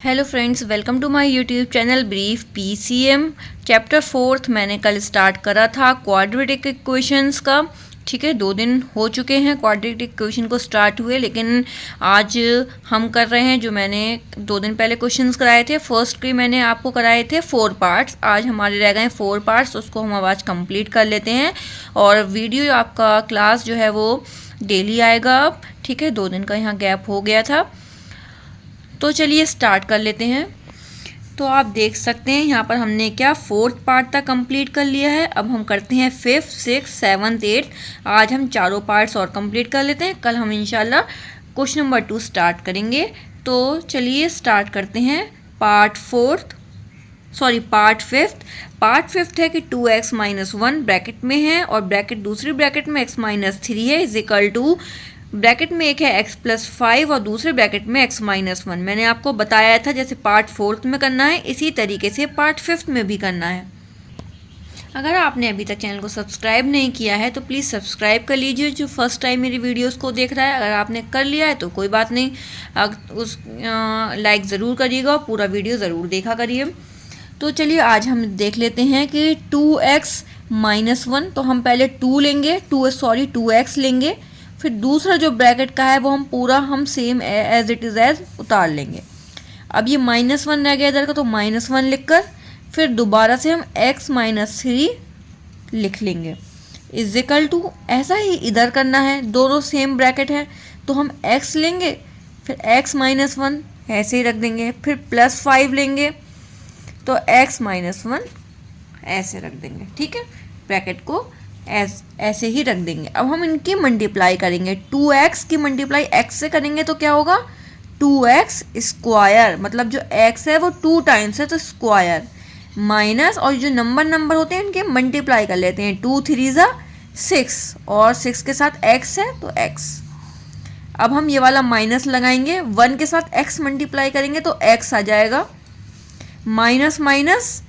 Hello friends, welcome to my YouTube channel brief PCM. Chapter 4 मैंने कल start करा था क्वाड्रेटिक इक्वेशंस का। ठीक है, 2 दिन हो चुके हैं क्वाड्रेटिक इक्वेशन को स्टार्ट हुए, लेकिन आज हम कर रहे हैं जो मैंने 2 दिन पहले क्वेश्चंस कराए थे। फर्स्ट के मैंने आपको कराए थे 4 पार्ट्स, आज हमारे रह गए 4 पार्ट्स, उसको हम आज कंप्लीट कर लेते हैं। और वीडियो आपका क्लास जो है वो डेली आएगा अब। ठीक है, 2 दिन का यहाँ गैप हो गया था, तो चलिए स्टार्ट कर लेते हैं। तो आप देख सकते हैं यहाँ पर हमने क्या 4th पार्ट तक कंप्लीट कर लिया है। अब हम करते हैं 5th, 6th, 7th, 8th। आज हम चारों पार्ट्स और कंप्लीट कर लेते हैं, कल हम इंशाल्लाह क्वेश्चन नंबर 2 स्टार्ट करेंगे। तो चलिए स्टार्ट करते हैं पार्ट 5th पार्ट 5th है कि 2x - 1 ब्रैकेट में है और ब्रैकेट दूसरी ब्रैकेट में x - 3 है इज इक्वल टू, ब्रैकेट में एक है x + 5 और दूसरे ब्रैकेट में x - 1। मैंने आपको बताया था जैसे पार्ट 4th में करना है इसी तरीके से पार्ट 5th में भी करना है। अगर आपने अभी तक चैनल को सब्सक्राइब नहीं किया है तो प्लीज़ सब्सक्राइब कर लीजिए, जो फर्स्ट टाइम मेरी वीडियोस को देख रहा है। अगर आपने कर लिया है तो कोई बात नहीं, लाइक ज़रूर करिएगा और पूरा वीडियो ज़रूर देखा करिए। तो चलिए आज हम देख लेते हैं कि 2x - 1, तो हम पहले 2x लेंगे, फिर दूसरा जो ब्रैकेट का है वो हम same as it is as उतार लेंगे। अब ये -1 रह गया इधर का, तो -1 लिखकर फिर दोबारा से हम x - 3 लिख लेंगे इज इक्वल टू, ऐसा ही इधर करना है, दोनों सेम ब्रैकेट है तो हम x लेंगे, फिर x - 1 ऐसे ही रख देंगे, फिर +5 लेंगे तो x - 1 ऐसे रख देंगे। ठीक है, ब्रैकेट को ऐसे ही रख देंगे। अब हम इनकी मल्टीप्लाई करेंगे, 2x की मल्टीप्लाई x से करेंगे तो क्या होगा 2x², मतलब जो x है वो 2 टाइम्स है तो स्क्वायर, माइनस, और जो नंबर होते हैं इनके मल्टीप्लाई कर लेते हैं, 2 3 ज़ा 6 और 6 के साथ x है तो x। अब हम ये वाला माइनस लगाएंगे, 1 के साथ x मल्टीप्लाई करेंगे तो x आ जाएगा, माइनस माइनस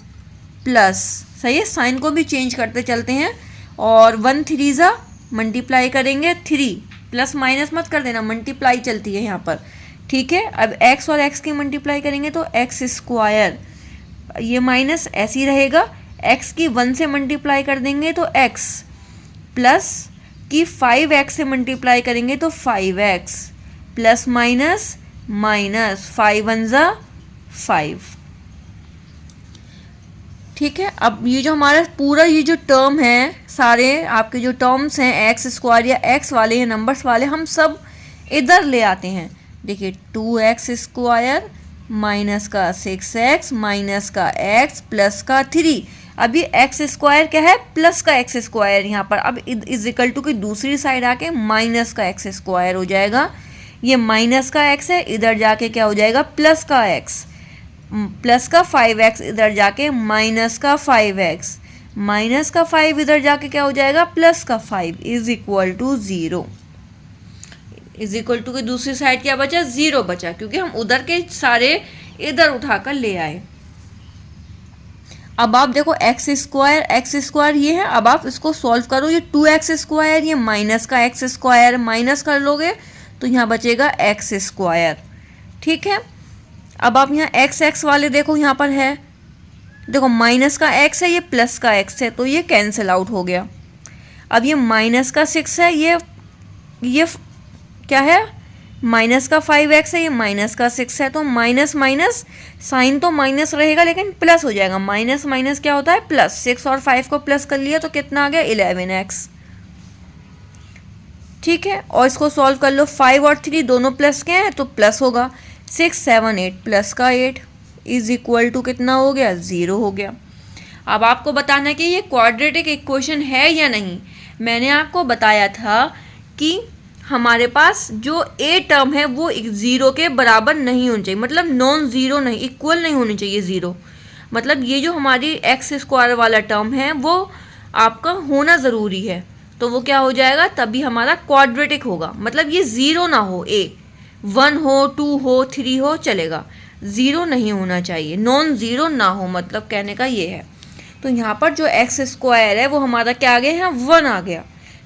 प्लस। सही है, साइन को भी चेंज करते चलते हैं। और 1 3 ज़ा मल्टीप्लाई करेंगे 3, प्लस माइनस मत कर देना, मल्टीप्लाई चलती है यहाँ पर। ठीक है, अब x और x की मल्टीप्लाई करेंगे तो x², ये माइनस ऐसे ही रहेगा, x की 1 से मल्टीप्लाई कर देंगे तो x, प्लस की 5x से मल्टीप्लाई करेंगे तो 5x, प्लस माइनस माइनस, 5 1 ज़ा 5। ठीक है, अब ये जो हमारा पूरा ये जो टर्म है, सारे आपके जो टर्म्स हैं x² या x वाले या नंबर्स वाले, हम सब इधर ले आते हैं। देखिए 2x² माइनस का 6x माइनस का x प्लस का 3। अब ये x² क्या है, प्लस का x², यहाँ पर अब इज इक्वल टू की दूसरी साइड आके माइनस का x² हो जाएगा। ये माइनस का x है, इधर जाके क्या हो जाएगा प्लस का x, प्लस का 5x इधर जाके माइनस का 5x, माइनस का 5 इधर जाके क्या हो जाएगा प्लस का 5 is equal to 0। Is equal to की दूसरी साइड क्या बचा, 0 बचा, क्योंकि हम उधर के सारे इधर उठाकर ले आए। अब आप देखो x² ये है, अब आप इसको सॉल्व करो, ये 2x², ये माइनस का x² माइनस कर लोगे तो यहाँ बचेगा x²। ठीक है, अब आप यहाँ x वाले देखो, यहाँ पर है, देखो माइनस का x है, ये प्लस का x है, तो ये कैंसिल आउट हो गया। अब ये माइनस का 6 है, ये क्या है, माइनस का 5x है, ये माइनस का 6 है, तो माइनस माइनस, साइन तो माइनस रहेगा लेकिन प्लस हो जाएगा, माइनस माइनस क्या होता है प्लस, 6 और 5 को प्लस कर लिया तो कितना आ गया 11x। ठीक है, और इसको सॉल्व कर लो, 5 और 3 दोनों प्लस के हैं तो प्लस होगा, 6 7 8 प्लस का 8 इज इक्वल टू कितना हो गया 0 हो गया। अब आपको बताना है कि ये क्वाड्रेटिक इक्वेशन है या नहीं। मैंने आपको बताया था कि हमारे पास जो ए टर्म है वो 0 के बराबर नहीं होनी चाहिए, मतलब नॉन ज़ीरो नहीं, इक्वल नहीं होनी चाहिए 0। मतलब ये जो हमारी x² वाला टर्म है वो आपका होना ज़रूरी है, तो वो क्या हो जाएगा, तभी हमारा क्वाड्रेटिक होगा। मतलब ये 0 ना हो, 1 हो 2 हो 3 हो चलेगा, 0 नहीं होना चाहिए, नॉन ज़ीरो ना हो, मतलब कहने का ये है। तो यहाँ पर जो x² है वो हमारा क्या आ गया, यहाँ 1 आ गया,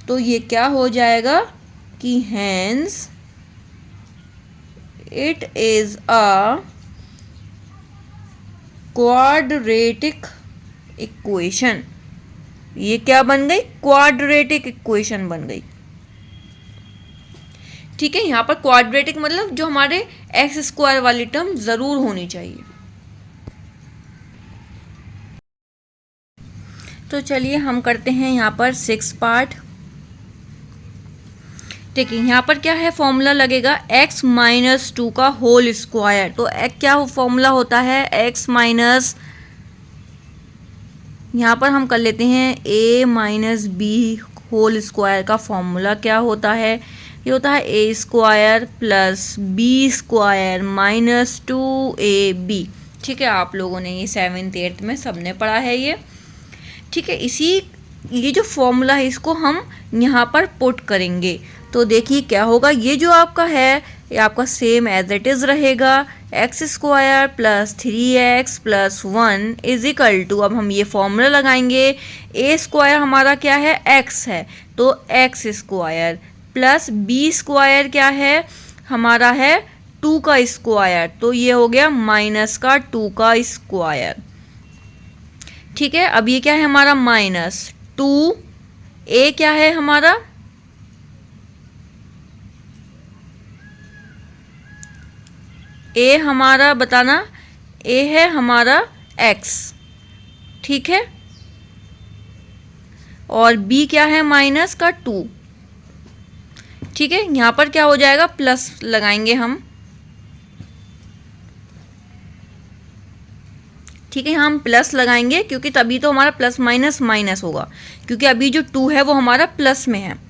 तो ये क्या हो जाएगा कि hence it is a quadratic equation. ये क्या बन गई? क्वाड्रेटिक इक्वेशन बन गई। ठीक है, यहाँ पर क्वाड्रेटिक मतलब जो हमारे एक्स स्क्वायर वाली टर्म जरूर होनी चाहिए। तो चलिए हम करते हैं यहाँ पर 6 पार्ट। ठीक है, यहाँ पर क्या है फॉर्मूला लगेगा x माइनस 2 का होल स्क्वायर। तो क्या फॉर्मूला होता है? x माइनस, यहाँ पर हम कर लेते हैं a minus B whole square का फॉर्मूला क्या होता है? ये होता है a square plus B square minus 2ab। ठीक है, आप लोगों ने ये 7th 8th में सबने पढ़ा है ये। ठीक है, ये जो फॉर्मूला है इसको हम यहाँ पर पुट करेंगे। तो देखिए क्या होगा, ये जो आपका है ये आपका सेम एज इट इज़ रहेगा। एक्स स्क्वायर प्लस 3x प्लस 1 इज इक्वल टू, अब हम ये फॉर्मूला लगाएंगे। ए स्क्वायर हमारा क्या है? x है, तो X square plus B square क्या है हमारा? है 2 का स्क्वायर, तो ये हो गया माइनस का 2 का स्क्वायर। ठीक है, अब ये क्या है हमारा? माइनस 2। ए क्या है हमारा? ए हमारा बताना, ए है हमारा x। ठीक है, और b क्या है? माइनस का 2। ठीक है, यहाँ पर क्या हो जाएगा? प्लस लगाएंगे हम। ठीक है, यहाँ हम प्लस लगाएंगे क्योंकि तभी तो हमारा प्लस माइनस माइनस होगा, क्योंकि अभी जो 2 है वो हमारा प्लस में है।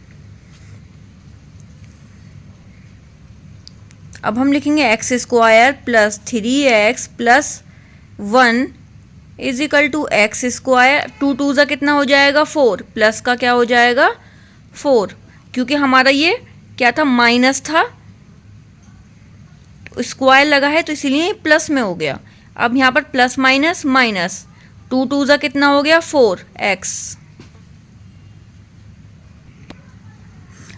अब हम लिखेंगे एक्स स्क्वायर प्लस 3x प्लस 1 is equal to X square. 2 2 ज़ा कितना हो जाएगा? 4, प्लस का क्या हो जाएगा? 4, क्योंकि हमारा ये क्या था? माइनस था, स्क्वायर लगा है तो इसीलिए प्लस में हो गया। अब यहाँ पर प्लस माइनस माइनस, 2 2 ज़ा कितना हो गया? 4x।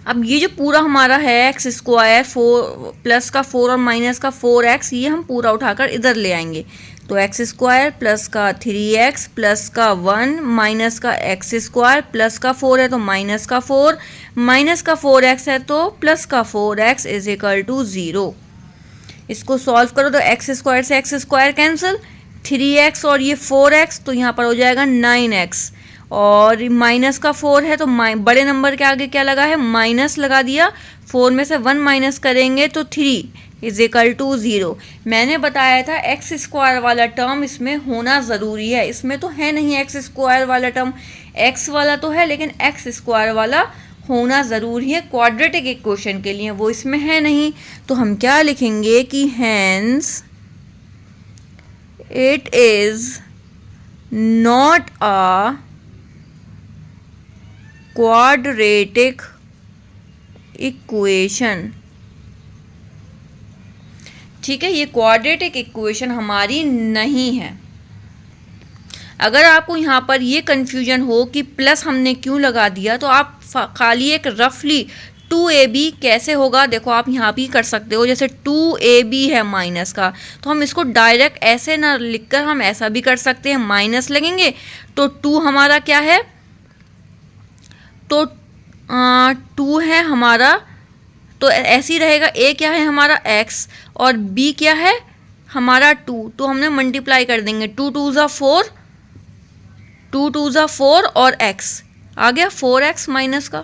अब ये जो पूरा हमारा है एक्स स्क्वायर 4 प्लस का 4 और माइनस का 4x, ये हम पूरा उठाकर इधर ले आएंगे। तो एक्स स्क्वायर प्लस का 3x प्लस का 1 माइनस का एक्स स्क्वायर प्लस का 4 है तो माइनस का 4, माइनस का 4x है तो प्लस का 4x इज इक्वल टू 0। इसको सॉल्व करो तो एक्स स्क्वायर से एक्स स्क्वायर कैंसिल, 3x और ये 4x, तो यहाँ पर हो जाएगा 9x। और माइनस का 4 है तो बड़े नंबर के आगे क्या लगा है? माइनस लगा दिया। 4 में से 1 माइनस करेंगे तो 3 इज इक्वल टू 0। मैंने बताया था एक्स स्क्वायर वाला टर्म इसमें होना ज़रूरी है, इसमें तो है नहीं एक्स स्क्वायर वाला टर्म, एक्स वाला तो है लेकिन एक्स स्क्वायर वाला होना ज़रूरी है क्वाड्रेटिक इक्वेशन के लिए, वो इसमें है नहीं। तो हम क्या लिखेंगे कि hence it is not a quadratic equation. ठीक है, ये क्वाड्रेटिक इक्वेशन हमारी नहीं है। अगर आपको यहाँ पर ये कन्फ्यूजन हो कि प्लस हमने क्यों लगा दिया, तो आप खाली एक रफली 2ab कैसे होगा, देखो आप यहाँ भी कर सकते हो। जैसे 2ab है माइनस का, तो हम इसको डायरेक्ट ऐसे ना लिखकर हम ऐसा भी कर सकते हैं, माइनस लगेंगे तो 2 हमारा क्या है? तो 2 है हमारा, तो ऐसे ही रहेगा। a क्या है हमारा? x, और b क्या है हमारा? 2, तो हमने मल्टीप्लाई कर देंगे। 2 2 ज़ा 4, 2 2 ज़ा 4 और x आ गया 4x माइनस का।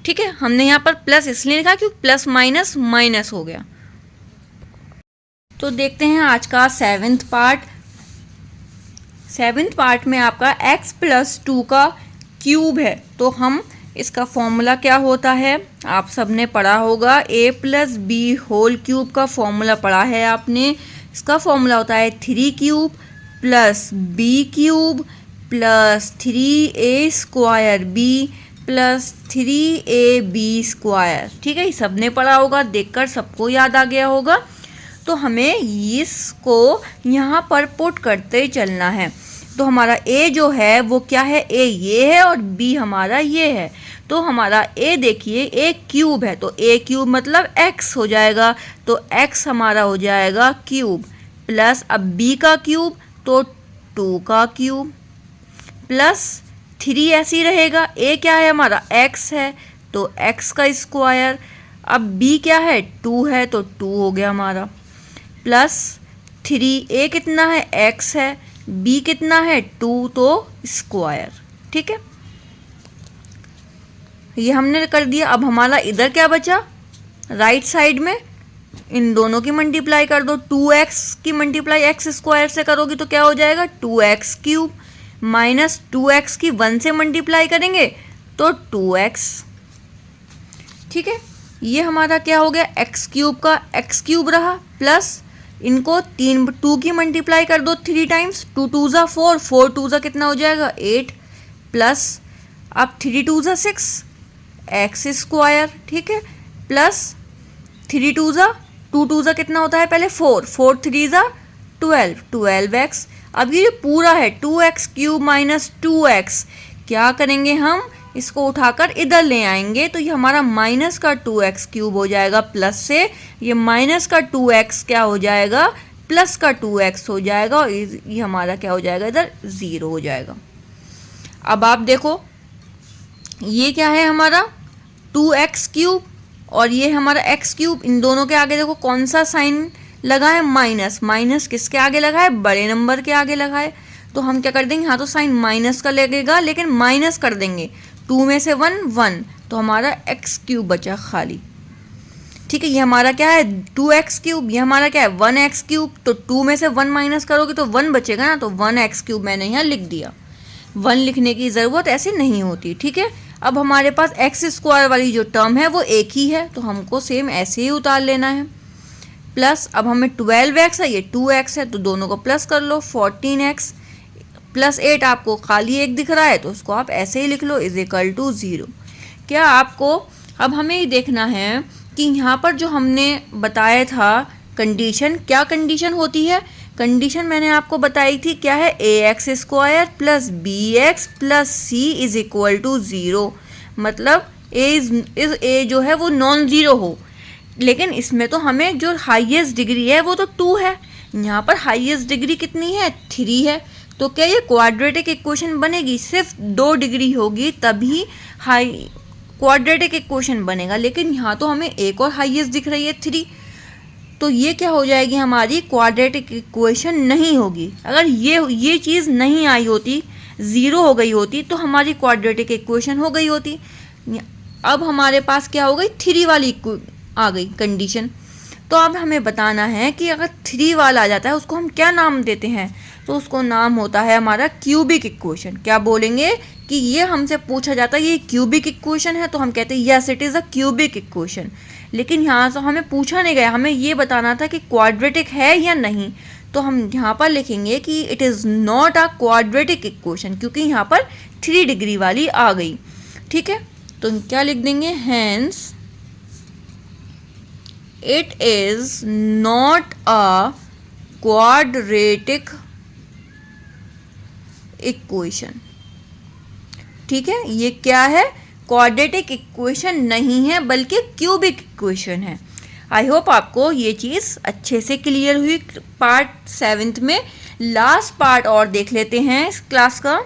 ठीक है, हमने यहाँ पर प्लस इसलिए लिखा क्योंकि प्लस माइनस माइनस हो गया। तो देखते हैं आज का 7th पार्ट। 7th पार्ट में आपका x प्लस 2 का क्यूब है, तो हम इसका फॉर्मूला क्या होता है आप सबने पढ़ा होगा। a plus B whole cube का फॉर्मूला पढ़ा है आपने। इसका फॉर्मूला होता है 3 cube plus B cube plus 3a square b plus 3ab square. ठीक है, ये सबने पढ़ा होगा, देखकर सबको याद आ गया होगा। तो हमें इसको यहाँ पर पुट करते चलना है। तो हमारा a जो है वो क्या है? a ये है और b हमारा ये है। तो हमारा a देखिए a क्यूब है, तो a क्यूब मतलब x हो जाएगा, तो x हमारा हो जाएगा क्यूब प्लस अब b का क्यूब तो 2 का क्यूब प्लस 3 ऐसे ही रहेगा। ए क्या है हमारा x है तो x का स्क्वायर। अब b क्या है 2 है तो 2 हो गया हमारा प्लस 3। a कितना है x है, b कितना है 2 तो स्क्वायर। ठीक है, ये हमने कर दिया। अब हमारा इधर क्या बचा, राइट साइड में इन दोनों की मल्टीप्लाई कर दो। 2x की मल्टीप्लाई x स्क्वायर से करोगी तो क्या हो जाएगा 2x क्यूब माइनस 2x की 1 से मल्टीप्लाई करेंगे तो 2x। ठीक है, ये हमारा क्या हो गया x क्यूब का x क्यूब रहा प्लस इनको 2 की मल्टीप्लाई कर दो 3 टाइम्स। 2 2 ज़ा 4, 4 2 ज़ा कितना हो जाएगा 8 प्लस अब 3 2 ज़ा 6 x स्क्वायर। ठीक है, प्लस 3 2 ज़ा 2 2 ज़ा कितना होता है पहले 4, 4 3 ज़ा 12, 12x। अब ये जो पूरा है 2x क्यूब माइनस 2x क्या करेंगे हम इसको उठाकर इधर ले आएंगे तो ये हमारा माइनस का 2x क्यूब हो जाएगा प्लस से ये माइनस का 2x क्या हो जाएगा प्लस का 2x हो जाएगा और ये हमारा क्या हो जाएगा इधर 0 हो जाएगा। अब आप देखो ये क्या है हमारा 2x क्यूब और ये हमारा x क्यूब, इन दोनों के आगे देखो कौन सा साइन लगा है माइनस। माइनस किसके आगे लगा है बड़े नंबर के आगे लगा है तो हम क्या कर देंगे यहाँ तो साइन माइनस का लगेगा लेकिन माइनस कर देंगे 2 में से 1 1 तो हमारा x क्यूब बचा खाली। ठीक है, ये हमारा क्या है 2x क्यूब, ये हमारा क्या है 1x क्यूब। तो 2 में से 1 माइनस करोगे तो 1 बचेगा ना तो 1x क्यूब मैंने यहाँ लिख दिया। 1 लिखने की ज़रूरत ऐसे नहीं होती। ठीक है, अब हमारे पास x स्क्वायर वाली जो टर्म है वो एक ही है तो हमको सेम ऐसे ही उतार लेना है। प्लस अब हमें 12x है ये 2x है तो दोनों को प्लस कर लो 14x प्लस 8 आपको खाली एक दिख रहा है तो उसको आप ऐसे ही लिख लो इज इक्वल टू 0। क्या आपको अब हमें ये देखना है कि यहाँ पर जो हमने बताया था कंडीशन, क्या कंडीशन होती है। कंडीशन मैंने आपको बताई थी क्या है ax स्क्वायर प्लस bx प्लस c इज इक्वल टू 0। मतलब a जो है वो नॉन ज़ीरो हो। लेकिन इसमें तो हमें जो हाईएस्ट डिग्री है वो तो 2 है, यहाँ पर हाईएस्ट डिग्री कितनी है 3 है। तो क्या ये क्वाड्रेटिक इक्वेशन बनेगी, सिर्फ 2 डिग्री होगी तभी हाई क्वाड्रेटिक इक्वेशन बनेगा। लेकिन यहाँ तो हमें एक और हाईएस्ट दिख रही है 3 तो ये क्या हो जाएगी हमारी क्वाड्रेटिक इक्वेशन नहीं होगी। अगर ये चीज़ नहीं आई होती 0 हो गई होती तो हमारी क्वाड्रेटिक इक्वेशन हो गई होती। अब हमारे पास क्या हो गई 3 वाली आ गई कंडीशन। तो अब हमें बताना है कि अगर 3 वाला आ जाता है उसको हम क्या नाम देते हैं तो उसको नाम होता है हमारा क्यूबिक इक्वेशन। क्या बोलेंगे कि ये हमसे पूछा जाता है ये क्यूबिक इक्वेशन है तो हम कहते हैं yes it is a cubic equation. लेकिन यहाँ से हमें पूछा नहीं गया, हमें ये बताना था कि क्वाड्रेटिक है या नहीं। तो हम यहाँ पर लिखेंगे कि it is not a quadratic equation क्योंकि यहाँ पर 3 डिग्री वाली आ गई। ठीक है, तो क्या लिख देंगे hence it is not a quadratic equation. ठीक है, ये क्या है क्वाड्रेटिक इक्वेशन नहीं है बल्कि क्यूबिक इक्वेशन है। आई होप आपको ये चीज़ अच्छे से क्लियर हुई। पार्ट 7 में लास्ट पार्ट और देख लेते हैं इस क्लास का।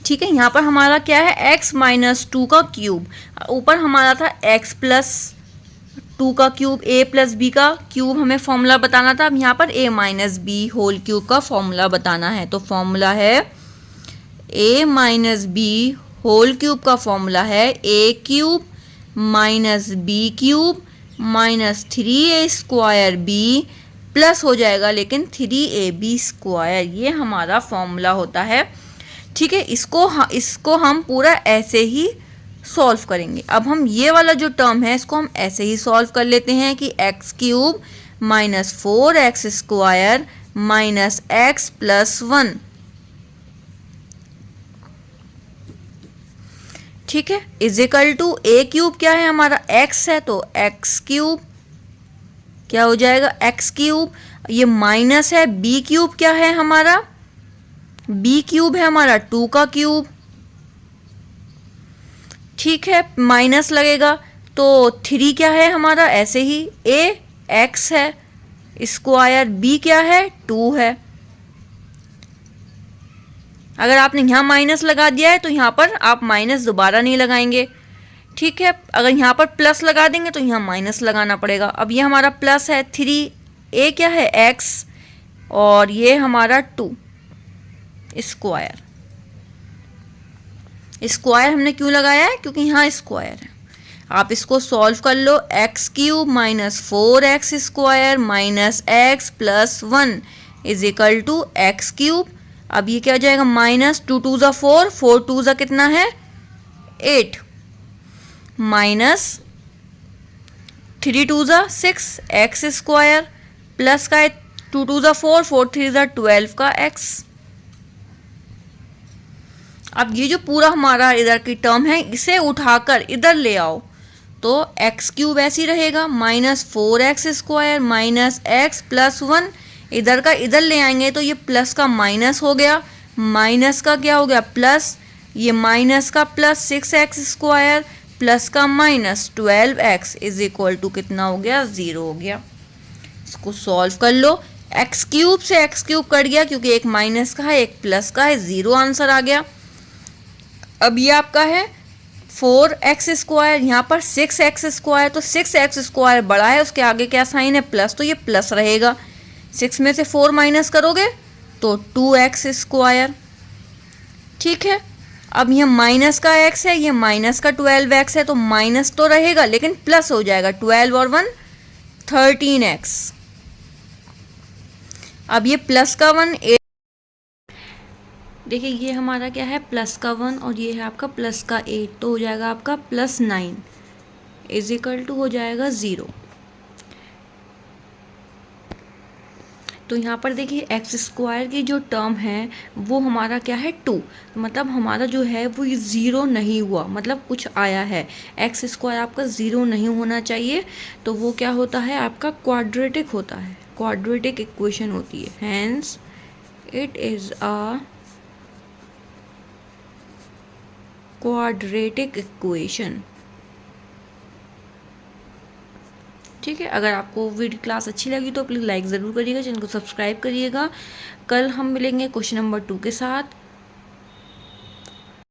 ठीक है, यहाँ पर हमारा क्या है x माइनस 2 का क्यूब, ऊपर हमारा था x प्लस 2 का क्यूब, a प्लस b का क्यूब हमें फॉर्मूला बताना था। अब यहाँ पर a minus B whole cube का फॉर्मूला बताना है। तो फॉर्मूला है a minus B whole cube का फॉर्मूला है a cube minus B cube minus 3a square b plus हो जाएगा लेकिन 3ab स्क्वायर। ये हमारा फॉर्मूला होता है। ठीक है, इसको हम पूरा ऐसे ही सॉल्व करेंगे। अब हम ये वाला जो टर्म है इसको हम ऐसे ही सॉल्व कर लेते हैं कि x cube minus 4x square minus x plus 1। ठीक है, is equal to a cube क्या है हमारा x है तो x क्यूब क्या हो जाएगा x क्यूब, ये माइनस है b क्यूब क्या है हमारा b क्यूब है हमारा 2 का क्यूब। ठीक है, माइनस लगेगा तो 3 क्या है हमारा ऐसे ही a x है स्क्वायर b क्या है 2 है। अगर आपने यहाँ माइनस लगा दिया है तो यहाँ पर आप माइनस दोबारा नहीं लगाएंगे, ठीक है। अगर यहाँ पर प्लस लगा देंगे तो यहाँ माइनस लगाना पड़ेगा। अब ये हमारा प्लस है 3, ए क्या है x, और ये हमारा 2 स्क्वायर। स्क्वायर हमने क्यों लगाया है? क्योंकि यहाँ स्क्वायर है। आप इसको सॉल्व कर लो। X cube minus 4x square minus x plus 1 is equal to X cube. अब ये क्या हो जाएगा? माइनस 2 2 ज़ा 4, 4 2 ज़ा कितना है 8, माइनस 3 2 ज़ा 6 एक्स स्क्वायर प्लस का 2 2 ज़ा 4, 4 3 ज़ा 12 का x। अब ये जो पूरा हमारा इधर की टर्म है इसे उठाकर इधर ले आओ तो एक्स क्यूब ऐसी रहेगा minus 4x square minus x plus 1। इधर का इधर ले आएंगे तो ये प्लस का माइनस हो गया, माइनस का क्या हो गया प्लस, ये माइनस का प्लस 6x स्क्वायर प्लस का minus 12x is equal to कितना हो गया? 0 हो गया। इसको सॉल्व कर लो। एक्स क्यूब से एक्स क्यूब कट गया क्योंकि एक माइनस का है एक प्लस का है, 0 आंसर आ गया। अब ये आपका है 4x स्क्वायर, यहाँ पर 6x स्क्वायर, तो 6x स्क्वायर बड़ा है उसके आगे क्या साइन है? प्लस, तो ये प्लस रहेगा। 6 में से 4 माइनस करोगे तो 2x स्क्वायर, ठीक है। अब ये माइनस का x है, ये माइनस का 12x है, तो माइनस तो रहेगा लेकिन प्लस हो जाएगा। 12 और 1 13x। अब ये प्लस का 1 8, देखिए ये हमारा क्या है प्लस का 1 और ये है आपका प्लस का 8, तो हो जाएगा आपका प्लस 9 इज इक्वल टू हो जाएगा 0। तो यहाँ पर देखिए एक्स स्क्वायर की जो टर्म है वो हमारा क्या है 2, मतलब हमारा जो है वो 0 नहीं हुआ, मतलब कुछ आया है। एक्स स्क्वायर आपका 0 नहीं होना चाहिए, तो वो क्या होता है आपका क्वाड्रेटिक होता है, क्वाड्रेटिक इक्वेशन होती है। Hence it is a quadratic equation, ठीक है। अगर आपको वीडियो क्लास अच्छी लगी तो प्लीज़ लाइक ज़रूर करिएगा, चैनल को सब्सक्राइब करिएगा। कल हम मिलेंगे क्वेश्चन नंबर 2 के साथ।